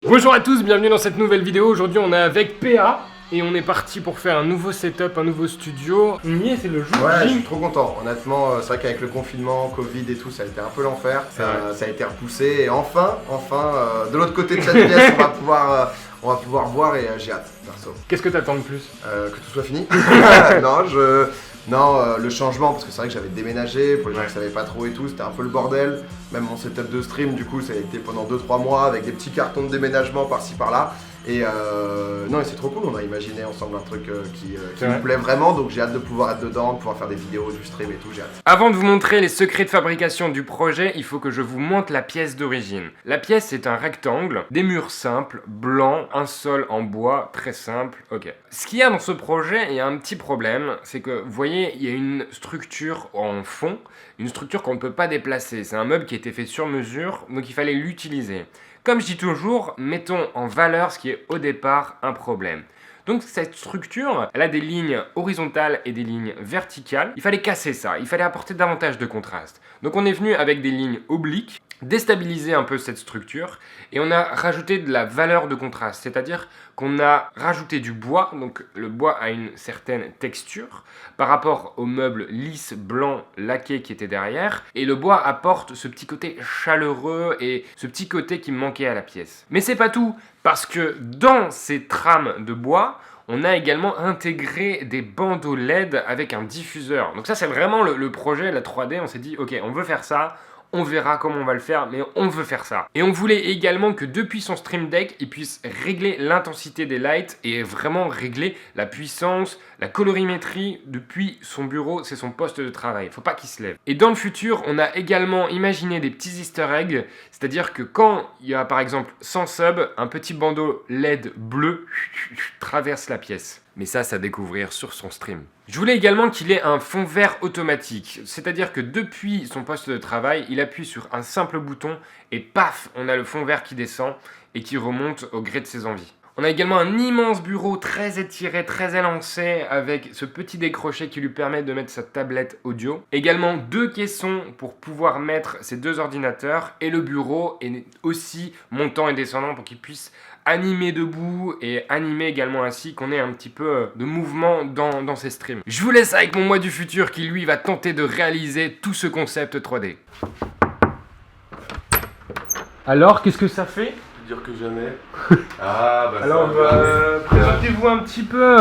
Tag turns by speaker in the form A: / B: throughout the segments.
A: Bonjour à tous, bienvenue dans cette nouvelle vidéo. Aujourd'hui on est avec PA et on est parti pour faire un nouveau setup, un nouveau studio. On y est, c'est le jour
B: Ouais,
A: J.
B: je suis trop content. Honnêtement, c'est vrai qu'avec le confinement, Covid et tout, ça a été un peu l'enfer. Ça a été repoussé et enfin, de l'autre côté de cette pièce, on va pouvoir voir et j'ai hâte, perso.
A: Qu'est-ce que t'attends le plus?
B: Que tout soit fini. Non, le changement, parce que c'est vrai que j'avais déménagé, pour les gens qui savaient pas trop et tout, c'était un peu le bordel. Même mon setup de stream, du coup, ça a été pendant 2-3 mois avec des petits cartons de déménagement par-ci par-là. Et non, et c'est trop cool, on a imaginé ensemble un truc qui nous plaît vraiment, donc j'ai hâte de pouvoir être dedans, de pouvoir faire des vidéos, du stream et tout, j'ai hâte.
A: Avant de vous montrer les secrets de fabrication du projet, il faut que je vous montre la pièce d'origine. La pièce, c'est un rectangle, des murs simples, blancs, un sol en bois, très simple, ok. Ce qu'il y a dans ce projet, il y a un petit problème, c'est que, vous voyez, il y a une structure en fond, une structure qu'on ne peut pas déplacer. C'est un meuble qui a été fait sur mesure, donc il fallait l'utiliser. Comme je dis toujours, mettons en valeur ce qui est au départ un problème. Donc cette structure, elle a des lignes horizontales et des lignes verticales. Il fallait casser ça, il fallait apporter davantage de contraste. Donc on est venu avec des lignes obliques, déstabiliser un peu cette structure et on a rajouté de la valeur de contraste, c'est-à-dire qu'on a rajouté du bois, donc le bois a une certaine texture par rapport au meuble lisse blanc laqué qui était derrière, et le bois apporte ce petit côté chaleureux et ce petit côté qui me manquait à la pièce. Mais c'est pas tout, parce que dans ces trames de bois, on a également intégré des bandeaux LED avec un diffuseur. Donc ça c'est vraiment le projet, la 3D, on s'est dit ok, on veut faire ça. On verra comment on va le faire, mais on veut faire ça. Et on voulait également que depuis son Stream Deck, il puisse régler l'intensité des lights et vraiment régler la puissance, la colorimétrie depuis son bureau, c'est son poste de travail. Faut pas qu'il se lève. Et dans le futur, on a également imaginé des petits easter eggs, c'est-à-dire que quand il y a par exemple 100 subs, un petit bandeau LED bleu traverse la pièce. Mais ça, c'est à découvrir sur son stream. Je voulais également qu'il ait un fond vert automatique, c'est-à-dire que depuis son poste de travail, il appuie sur un simple bouton et paf, on a le fond vert qui descend et qui remonte au gré de ses envies. On a également un immense bureau très étiré, très élancé, avec ce petit décroché qui lui permet de mettre sa tablette audio. Également 2 caissons pour pouvoir mettre ses 2 ordinateurs, et le bureau est aussi montant et descendant pour qu'il puisse animer debout et animer également ainsi qu'on ait un petit peu de mouvement dans ses streams. Je vous laisse avec mon moi du futur qui lui va tenter de réaliser tout ce concept 3D. Alors, qu'est-ce que ça fait ?
C: Dire que jamais. Ah bah
A: alors,
C: ça
A: présentez-vous un petit peu.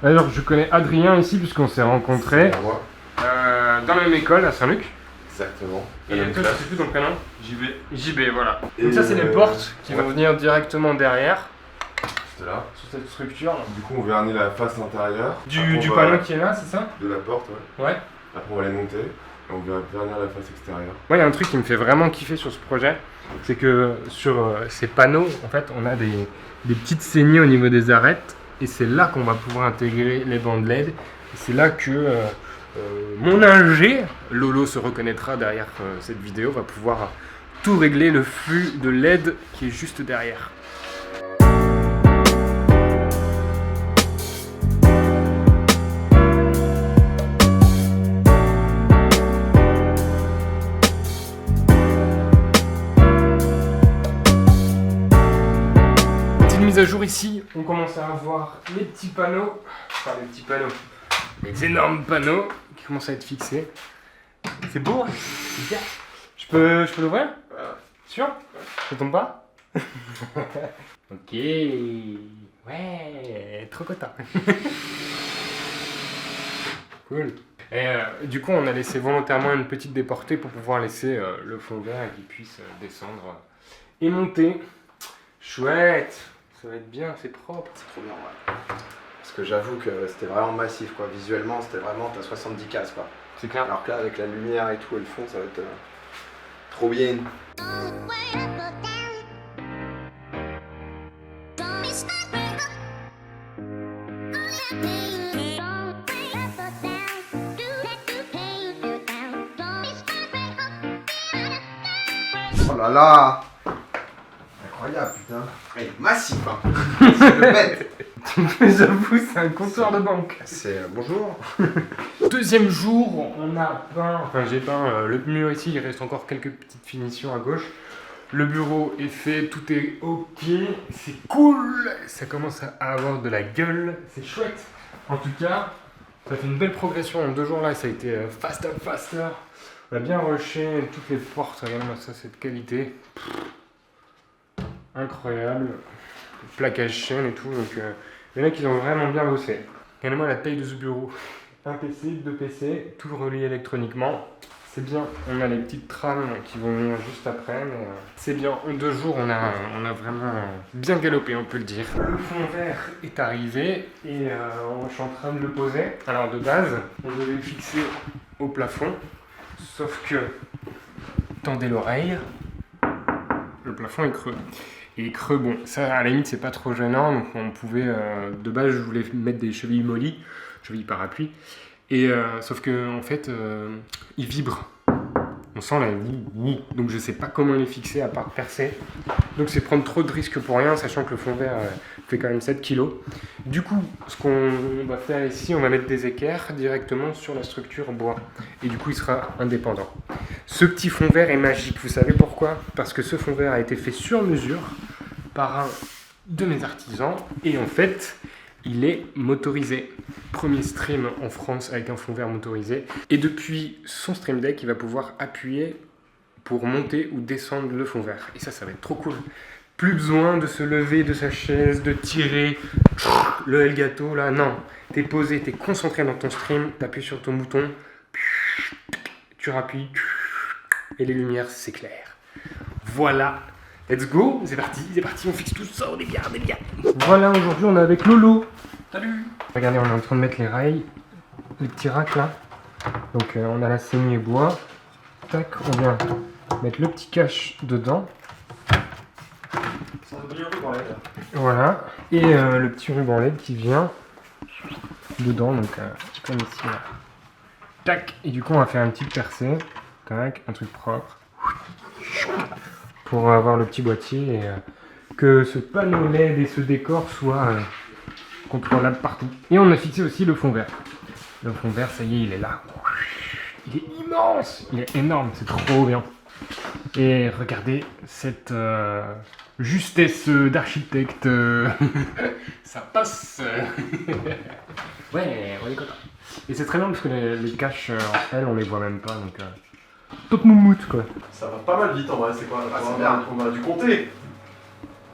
A: D'ailleurs, je connais Adrien ici puisqu'on s'est rencontrés dans la même école à Saint-Luc.
C: Exactement.
A: Et toi, tu sais plus ton prénom ?
C: JB.
A: JB, voilà.
C: Et
A: Donc ça, c'est les portes qui vont venir directement derrière
C: C'était là.
A: sur cette structure.
C: Du coup, on vernit la face intérieure.
A: Du
C: Après, on
A: panneau
C: va-
A: qui est là, c'est ça ?
C: De la porte, ouais.
A: Ouais.
C: Après, on va les monter. Et on va vernir la face extérieure.
A: Moi, il y a un truc qui me fait vraiment kiffer sur ce projet, c'est que sur ces panneaux, en fait, on a des petites saignées au niveau des arêtes, et c'est là qu'on va pouvoir intégrer les bandes LED. Et c'est là que mon ingé, Lolo se reconnaîtra derrière cette vidéo, va pouvoir tout régler, le flux de LED qui est juste derrière. Mise à jour ici, on commence à avoir les petits panneaux, les énormes panneaux qui commencent à être fixés. C'est beau, hein? C'est bien. Je peux l'ouvrir? Sûr? Ça tombe pas? Ok, ouais, trop content. Cool. Et du coup, on a laissé volontairement une petite déportée pour pouvoir laisser le fond vert et qu'il puisse descendre et monter. Chouette. Ça va être bien, c'est propre.
B: C'est trop bien, ouais. Parce que j'avoue que c'était vraiment massif, quoi. Visuellement, c'était vraiment, t'as 70 cases, quoi.
A: C'est clair.
B: Alors que là, avec la lumière et tout et le fond, ça va être trop bien. Oh là là! Incroyable, putain. Il est massif, hein. C'est le bête.
A: J'avoue, c'est un comptoir de banque.
B: C'est bonjour.
A: Deuxième jour, on a peint, enfin j'ai peint le mur ici, il reste encore quelques petites finitions à gauche. Le bureau est fait, tout est ok, c'est cool, ça commence à avoir de la gueule, c'est chouette. En tout cas, ça fait une belle progression en 2 jours là, ça a été faster. On a bien rushé toutes les portes, regardez-moi ça, cette qualité. Incroyable. Plaquage chaîne et tout, donc les mecs ils ont vraiment bien bossé. Regardez-moi la taille de ce bureau. 1 PC, 2 PC, tout relié électroniquement. C'est bien, on a les petites trames qui vont venir juste après, mais c'est bien. En 2 jours, on a vraiment bien galopé, on peut le dire. Le fond vert est arrivé et je suis en train de le poser. Alors de base, on devait le fixer au plafond, sauf que, tendez l'oreille, le plafond est creux. Et creux, bon, ça à la limite c'est pas trop gênant, donc on pouvait, de base je voulais mettre des chevilles molly, chevilles parapluie, et sauf que en fait il vibre, on sent là, donc je sais pas comment les fixer à part percer, donc c'est prendre trop de risques pour rien, sachant que le fond vert fait quand même 7 kg. Du coup, ce qu'on va faire ici, on va mettre des équerres directement sur la structure bois, et du coup il sera indépendant. Ce petit fond vert est magique, vous savez pourquoi? Parce que ce fond vert a été fait sur mesure par un de mes artisans et en fait il est motorisé. Premier stream en France avec un fond vert motorisé et depuis son stream deck il va pouvoir appuyer pour monter ou descendre le fond vert et ça va être trop cool. Plus besoin de se lever de sa chaise, de tirer le Elgato là, non, t'es posé, t'es concentré dans ton stream, t'appuies sur ton bouton, tu rappuies et les lumières s'éclairent. Voilà, let's go, c'est parti, on fixe tout ça, on est bien. Voilà, aujourd'hui on est avec Lolo. Salut. Regardez, on est en train de mettre les rails, les petits racks là. Donc on a la saignée bois. Tac, on vient mettre le petit cache dedans. Voilà, et le petit ruban LED qui vient dedans, donc comme ici là. Tac, et du coup on va faire un petit percé. Tac, un truc propre. Pour avoir le petit boîtier et que ce panneau LED et ce décor soient contrôlables partout. Et on a fixé aussi le fond vert. Le fond vert, ça y est, il est là. Il est immense, il est énorme, c'est trop bien. Et regardez cette justesse d'architecte. Ça passe. Ouais, on est content. Et c'est très bien parce que les caches, elles, on les voit même pas. Donc, top moumoute quoi.
D: Ça va pas mal vite en vrai, c'est quoi?
B: c'est bien.
D: On a dû compter.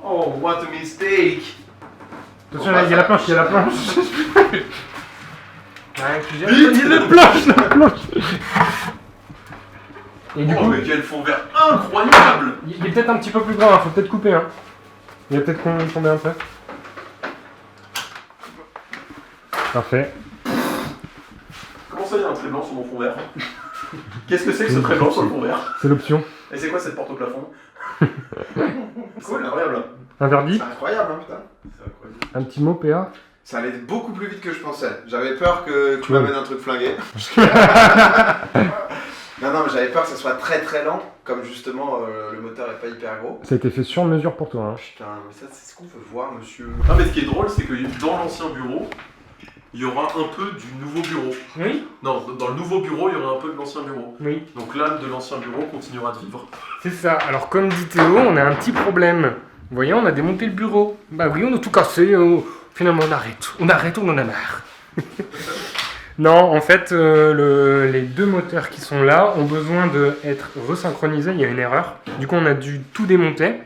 D: Oh, what a mistake!
A: Attention, il y a la planche,
D: Vite,
A: la planche. Et du
D: Oh,
A: coup,
D: mais quel fond vert incroyable!
A: il est peut-être un petit peu plus grand, hein, faut peut-être couper. Hein. Il va peut-être tomber un peu. Parfait.
D: Comment ça, il y a un trait blanc sur mon fond vert? Qu'est-ce que c'est que ce trait blanc sur le fond vert?
A: C'est l'option.
D: Et c'est quoi cette porte au plafond? Cool, incroyable.
A: Un verdict,
B: C'est incroyable, hein, putain.
D: C'est incroyable.
A: un petit mot PA.
B: Ça allait beaucoup plus vite que je pensais. J'avais peur que tu
A: Ouais.
B: m'amènes un truc flingué. Non, mais j'avais peur que ça soit très très lent, comme justement le moteur est pas hyper gros.
A: Ça a été fait sur mesure pour toi. Hein.
B: Putain, mais ça c'est ce qu'on veut voir, monsieur.
D: Non, mais ce qui est drôle, c'est que dans l'ancien bureau, il y aura un peu du nouveau bureau.
A: Oui.
D: Non, dans le nouveau bureau, il y aura un peu de l'ancien bureau.
A: Oui.
D: Donc l'âme de l'ancien bureau continuera de vivre.
A: C'est ça. Alors comme dit Théo, on a un petit problème. Vous voyez, on a démonté le bureau. Bah oui, on a tout cassé. Finalement, on arrête, on en a marre. Non, en fait, les 2 moteurs qui sont là ont besoin d'être resynchronisés. Il y a une erreur. Du coup, on a dû tout démonter.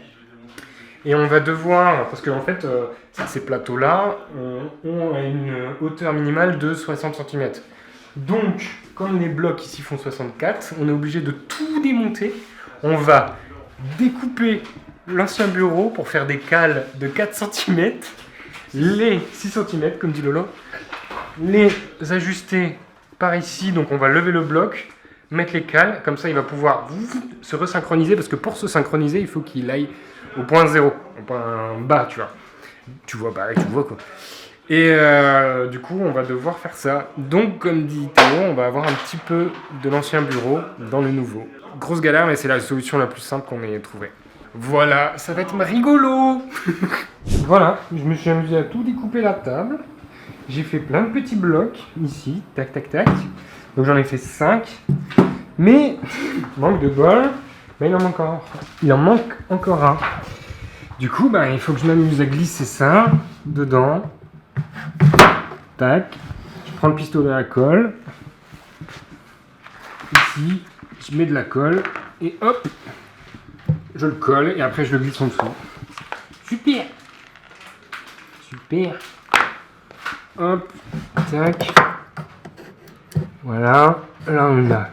A: Et on va devoir, parce qu'en fait, ces plateaux-là ont une hauteur minimale de 60 cm. Donc, comme les blocs ici font 64, on est obligé de tout démonter. On va découper l'ancien bureau pour faire des cales de 4 cm, les 6 cm, comme dit Lolo, les ajuster par ici, donc on va lever le bloc, mettre les cales, comme ça il va pouvoir se resynchroniser, parce que pour se synchroniser, il faut qu'il aille au point 0, au point bas, tu vois. Tu vois quoi. Et du coup, on va devoir faire ça. Donc, comme dit Théo, on va avoir un petit peu de l'ancien bureau dans le nouveau. Grosse galère, mais c'est la solution la plus simple qu'on ait trouvée. Voilà, ça va être rigolo. Voilà, je me suis amusé à tout découper la table. J'ai fait plein de petits blocs ici, tac tac tac. Donc j'en ai fait 5. Mais, manque de bol, Mais il en manque encore un. Du coup, bah, il faut que je m'amuse à glisser ça dedans. Tac. Je prends le pistolet à colle. Ici, je mets de la colle. Et hop, je le colle et après je le glisse en dessous. Super. Super. Hop, tac. Voilà. Là, on a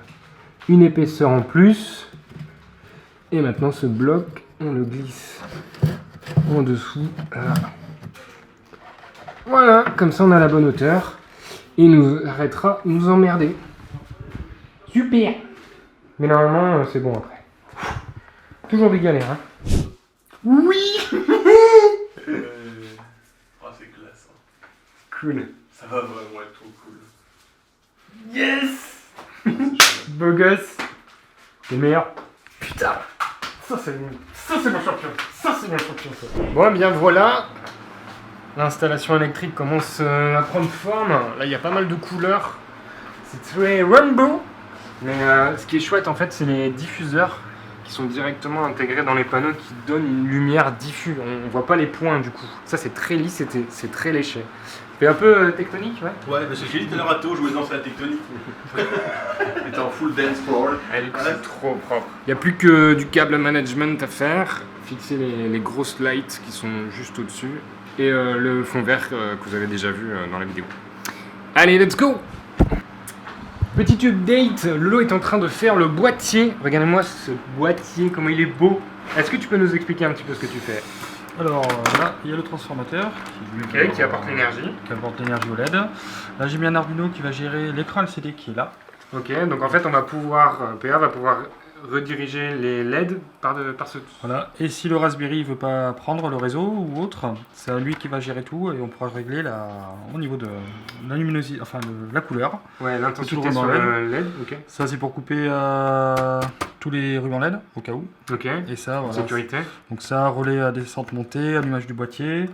A: une épaisseur en plus. Et maintenant, ce bloc, on le glisse en dessous. Là. Voilà, comme ça, on a la bonne hauteur. Et il nous arrêtera de nous emmerder. Super. Mais normalement, c'est bon après. Toujours des galères, hein. Oui.
D: Ah, c'est classe. Hein.
A: Cool.
D: Ça va vraiment être trop cool.
A: Yes. Beau gosse. Les meilleurs. Putain. Ça c'est mon champion. Ça c'est mon champion. Ça. Bon, eh bien voilà. L'installation électrique commence à prendre forme. Là, il y a pas mal de couleurs. C'est très rainbow. Mais ce qui est chouette en fait, c'est les diffuseurs qui sont directement intégrés dans les panneaux qui donnent une lumière diffuse. On voit pas les points du coup. Ça c'est très lisse, c'est très léché. C'est un peu tectonique, ouais.
D: Ouais, mais j'ai dit tout à l'heure à Théo, je voulais danser la tectonique. T'es en full dance floor.
A: C'est trop propre. Il n'y a plus que du câble management à faire. Fixer les grosses lights qui sont juste au-dessus. Et le fond vert que vous avez déjà vu dans la vidéo. Allez, let's go! Petit update, Lolo est en train de faire le boîtier. Regardez-moi ce boîtier, comment il est beau. Est-ce que tu peux nous expliquer un petit peu ce que tu fais?
E: Alors là, il y a le transformateur
A: Qui apporte l'énergie.
E: Qui apporte l'énergie au LED. Là, j'ai mis un Arduino qui va gérer l'écran LCD qui est là.
A: Ok, donc en fait, on va pouvoir, PA va pouvoir rediriger les LED par ce...
E: Voilà. Et si le Raspberry ne veut pas prendre le réseau ou autre, c'est lui qui va gérer tout et on pourra régler au niveau de la luminosité, enfin de la couleur.
A: Ouais, l'intensité
E: Tout
A: sur
E: en
A: le LED, ok.
E: Ça, c'est pour couper tous les rubans LED au cas où.
A: Ok,
E: Et ça, voilà.
A: sécurité.
E: Donc ça, relais à descente-montée, allumage du boîtier,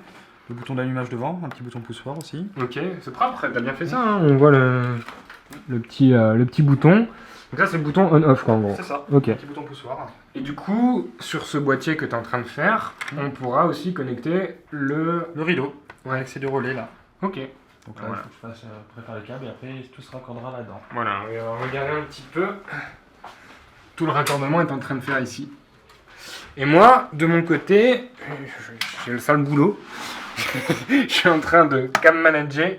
E: le bouton d'allumage devant, un petit bouton pouce-fort aussi.
A: Ok, c'est propre, t'as bien fait ça, hein. On voit le petit bouton. Donc ça c'est le bouton on-off quoi en gros.
E: C'est ça,
A: Ok.
E: un petit bouton poussoir.
A: Et du coup, sur ce boîtier que tu es en train de faire, on pourra aussi connecter le...
E: Le rideau,
A: Ouais.
E: avec ces deux relais là.
A: Ok.
E: Donc là,
A: Voilà.
E: il faut que je fasse préparer le câble et après tout se raccordera là-dedans.
A: Voilà, on va regarder un petit peu. Tout le raccordement est en train de faire ici. Et moi, de mon côté, j'ai le sale boulot. Je suis en train de cam manager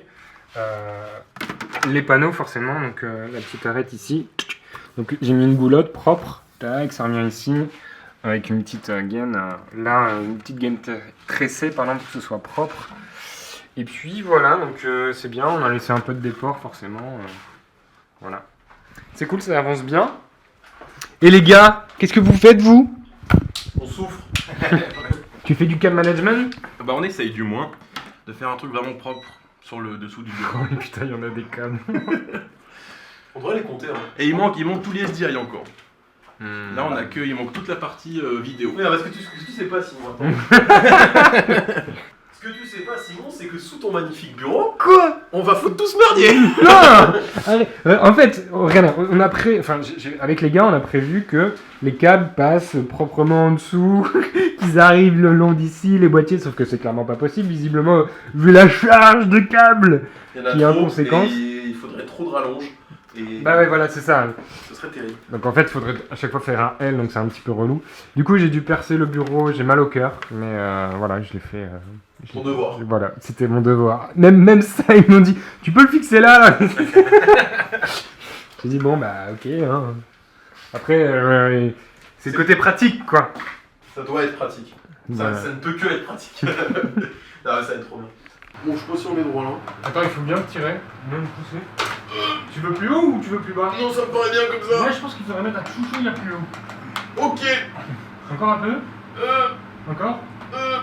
A: les panneaux forcément. Donc la petite arête ici. Donc j'ai mis une goulotte propre. Tac, ça revient ici. Avec une petite gaine. Là, une petite gaine tressée pour que ce soit propre. Et puis voilà, donc c'est bien. On a laissé un peu de déport forcément. Voilà. C'est cool, ça avance bien. Et les gars, qu'est-ce que vous faites vous?
D: On souffre.
A: Tu fais du cam management?
D: Bah on essaye du moins de faire un truc vraiment propre sur le dessous du bureau.
A: Oh putain, il y en a des cams.
D: On devrait les compter. Hein. Et il manque tous les SDI encore. Là on a il manque toute la partie vidéo. Oui, parce que ce que tu sais pas Simon, attends. Ce que tu sais pas Simon, c'est que sous ton magnifique bureau,
A: Quoi?
D: on va foutre tout ce merdier.
A: Non. Allez, en fait, regarde, avec les gars, on a prévu que les câbles passent proprement en dessous, qu'ils arrivent le long d'ici, les boîtiers, sauf que c'est clairement pas possible, visiblement, vu la charge de câbles
D: Il y en a
A: qui est en
D: trop,
A: conséquence.
D: et il faudrait trop de rallonge. Et
A: Bah ouais, voilà, c'est ça.
D: ce serait terrible.
A: Donc en fait, il faudrait à chaque fois faire un L, donc c'est un petit peu relou. Du coup, j'ai dû percer le bureau, j'ai mal au cœur, mais voilà, je l'ai fait.
D: Ton devoir.
A: Voilà, c'était mon devoir. Même ça, ils m'ont dit, tu peux le fixer là. J'ai dit bon bah ok. Hein. Après, c'est le côté pratique quoi.
D: Ça doit être pratique.
A: Voilà.
D: Ça ne peut que être pratique. Non, ça va être trop bien. Bon, je sais pas si on est droit là.
A: Attends, il faut bien me tirer, bien me pousser. Tu veux plus haut ou tu veux plus bas?
D: Non, ça me paraît bien comme ça.
A: Moi, je pense qu'il faudrait mettre un chouchouille plus haut.
D: Ok.
A: Encore un peu. Encore.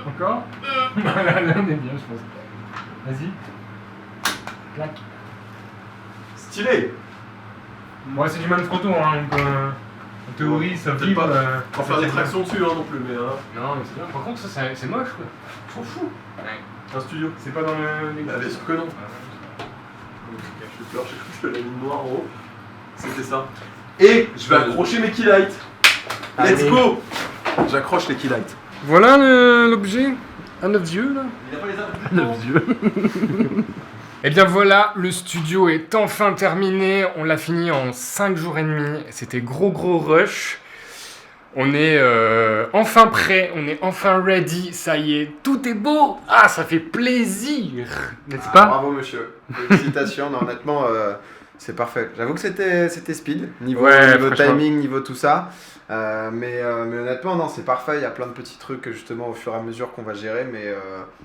A: Encore. Voilà, là on est bien, je pense. Vas-y. Clac.
D: Stylé.
A: Bon, c'est du Manfrotto, hein, donc en théorie ça
D: Peut-être
A: vibre.
D: pas faire des tractions dessus hein, non plus, mais
A: Non, mais c'est bien. Par contre, ça c'est moche quoi.
D: s'en fout. Un studio.
A: C'est pas dans le.
D: Bah, bien sûr que non. Je fais peur, j'ai cru que la ligne noire en haut. C'était ça. Et je vais accrocher mes keylights. Let's
A: Allez.
D: go. J'accroche les keylights.
A: Voilà l'objet à 9 yeux là.
D: Il a pas les arbres.
E: 9 yeux.
A: Et bien voilà, le studio est enfin terminé. On l'a fini en 5 jours et demi. C'était gros rush. On est enfin prêt, on est enfin ready. Ça y est, tout est beau. Ah, ça fait plaisir, n'est-ce pas?
B: Bravo monsieur. Félicitations, non, honnêtement, c'est parfait. J'avoue que c'était speed, niveau
A: franchement.
B: timing, niveau tout ça. Mais honnêtement, non, c'est parfait. Il y a plein de petits trucs justement au fur et à mesure qu'on va gérer, mais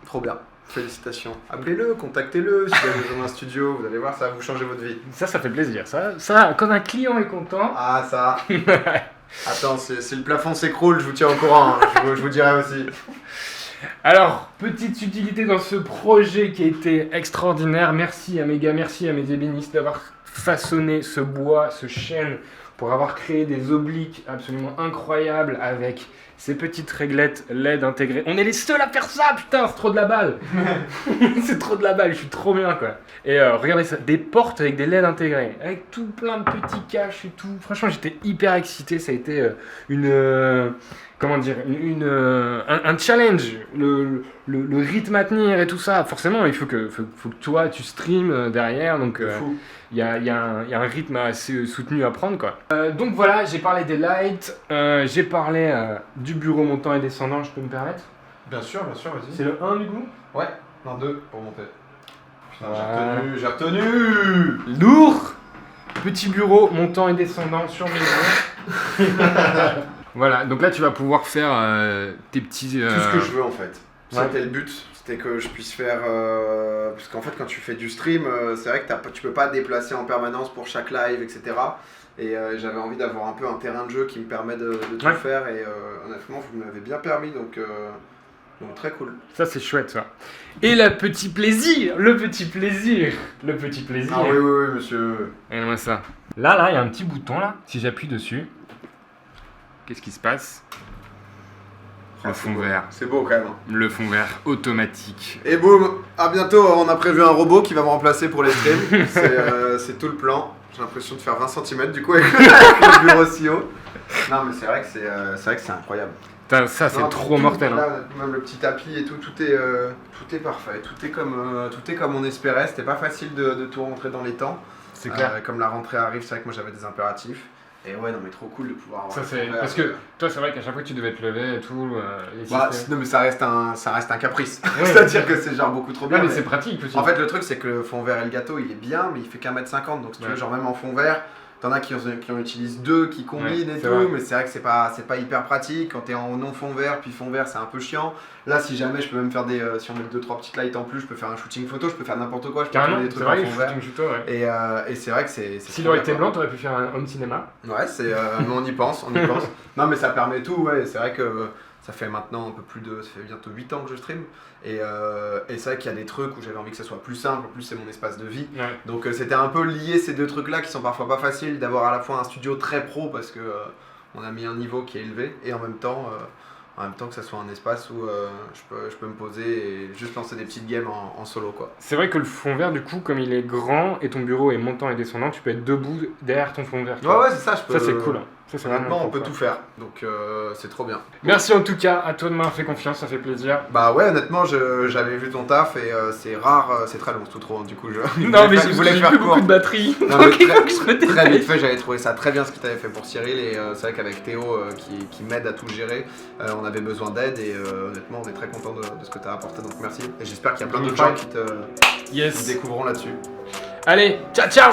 B: trop bien. Félicitations. Appelez-le, contactez-le si vous avez besoin d'un studio. Vous allez voir, ça va vous changer votre vie.
A: Ça fait plaisir. Ça, quand un client est content.
B: Ah, ça. Attends, si le plafond s'écroule, je vous tiens au courant. Hein. Je vous dirai aussi.
A: Alors, petite utilité dans ce projet qui a été extraordinaire. Merci à mes gars, merci à mes ébénistes d'avoir façonné ce bois, ce chêne, pour avoir créé des obliques absolument incroyables avec ces petites réglettes LED intégrées. On est les seuls à faire ça, putain, c'est trop de la balle. C'est trop de la balle, je suis trop bien quoi. Et regardez ça, des portes avec des LED intégrées, avec tout plein de petits caches et tout. Franchement, j'étais hyper excité, ça a été comment dire, un challenge, le rythme à tenir et tout ça. Forcément, il faut que toi tu streames derrière, donc il y a un rythme assez soutenu à prendre quoi. Donc voilà, j'ai parlé des lights, j'ai parlé du bureau montant et descendant, je peux me permettre?
B: Bien sûr, vas-y.
A: C'est le 1 du coup?
B: Ouais, non, 2 pour monter. Putain,
A: Voilà.
B: j'ai retenu.
A: Lourd. Petit bureau montant et descendant sur maison. Voilà, donc là tu vas pouvoir faire tes petits...
B: Tout ce que je veux en fait.
A: Ouais.
B: C'était le but, c'était que je puisse faire... Parce qu'en fait quand tu fais du stream, c'est vrai que tu peux pas te déplacer en permanence pour chaque live, etc. Et j'avais envie d'avoir un peu un terrain de jeu qui me permet de tout
A: Ouais.
B: faire. Et honnêtement, vous m'avez bien permis, donc très cool.
A: Ça c'est chouette ça. Et le petit plaisir.
B: Ah oui, monsieur.
A: Regarde-moi ça. Là, il y a un petit bouton là. Si j'appuie dessus, qu'est-ce qui se passe? Le fond vert.
B: C'est beau quand même.
A: Le fond vert automatique.
B: Et boum, à bientôt. On a prévu un robot qui va me remplacer pour les streams. C'est tout le plan. J'ai l'impression de faire 20 cm du coup avec le bureau si haut. Non mais c'est vrai que c'est incroyable.
A: Putain, ça c'est
B: Non,
A: trop
B: tout,
A: mortel. Hein.
B: Là, même le petit tapis et tout est parfait. Tout est comme on espérait. C'était pas facile de tout rentrer dans les temps.
A: C'est clair.
B: Comme la rentrée arrive, c'est vrai que moi j'avais des impératifs. Et ouais, non mais trop cool de pouvoir avoir
A: Ça, c'est...
B: faire,
A: Parce que toi, c'est vrai qu'à chaque fois que tu devais te lever et tout, les
B: bah,
A: systèmes-
B: non mais ça reste un caprice.
A: Ouais.
B: C'est-à-dire que c'est genre beaucoup trop bien.
A: Ouais, mais
B: mais-
A: c'est pratique aussi.
B: En fait, le truc, c'est que le fond vert et le gâteau, il est bien, mais il fait qu'1m50. Donc, si tu veux,
A: Ouais.
B: genre, même en fond vert, t'en as qui en utilisent deux, qui combinent
A: Ouais,
B: et
A: c'est
B: tout.
A: vrai.
B: Mais c'est vrai que c'est pas hyper pratique. Quand t'es en non fond vert, puis fond vert, c'est un peu chiant. Là, si jamais je peux même faire si on met 2-3 petites lights en plus, je peux faire un shooting photo, je peux faire n'importe quoi. Je peux
A: Carrément,
B: tourner des
A: c'est
B: trucs
A: vrai,
B: en fond vert.
A: shooting shooter, ouais.
B: Et c'est vrai que c'est.
A: S'il
B: trop
A: aurait
B: bien,
A: été
B: quoi.
A: blanc, t'aurais pu faire un home cinéma.
B: Ouais, mais on y pense, Non, mais ça permet tout, ouais. C'est vrai que ça fait maintenant ça fait bientôt 8 ans que je stream. Et c'est vrai qu'il y a des trucs où j'avais envie que ça soit plus simple. En plus, c'est mon espace de vie.
A: Ouais.
B: Donc, c'était un peu lié ces deux trucs-là qui sont parfois pas faciles d'avoir à la fois un studio très pro parce que on a mis un niveau qui est élevé et en même temps que ça soit un espace où je peux me poser et juste lancer des petites games en solo, quoi.
A: C'est vrai que le fond vert, du coup, comme il est grand et ton bureau est montant et descendant, tu peux être debout derrière ton fond vert. tu vois.
B: Ouais, c'est ça, je peux.
A: Ça, c'est cool. Hein. Ça, c'est
B: Honnêtement,
A: vraiment
B: on peut
A: cool,
B: tout
A: quoi.
B: faire. Donc, c'est trop bien.
A: Merci en tout cas, à toi de m'avoir fait confiance, ça fait plaisir.
B: Bah ouais, honnêtement, j'avais vu ton taf et c'est rare, c'est très long, c'est tout trop. Du coup,
A: Non, mais
B: je voulais
A: j'ai
B: faire
A: plus
B: court.
A: beaucoup de batterie.
B: Non, mais
A: Donc il faut que je me
B: Très
A: dépêche.
B: vite fait, j'avais trouvé ça très bien ce qu'il t'avait fait pour Cyril et c'est vrai qu'avec Théo qui m'aide à tout gérer, on avait besoin d'aide et honnêtement, on est très content de ce que tu as apporté, donc merci. Et j'espère qu'il y a plein d'autres gens qui te
A: Yes.
B: découvriront là-dessus.
A: Allez, ciao ciao.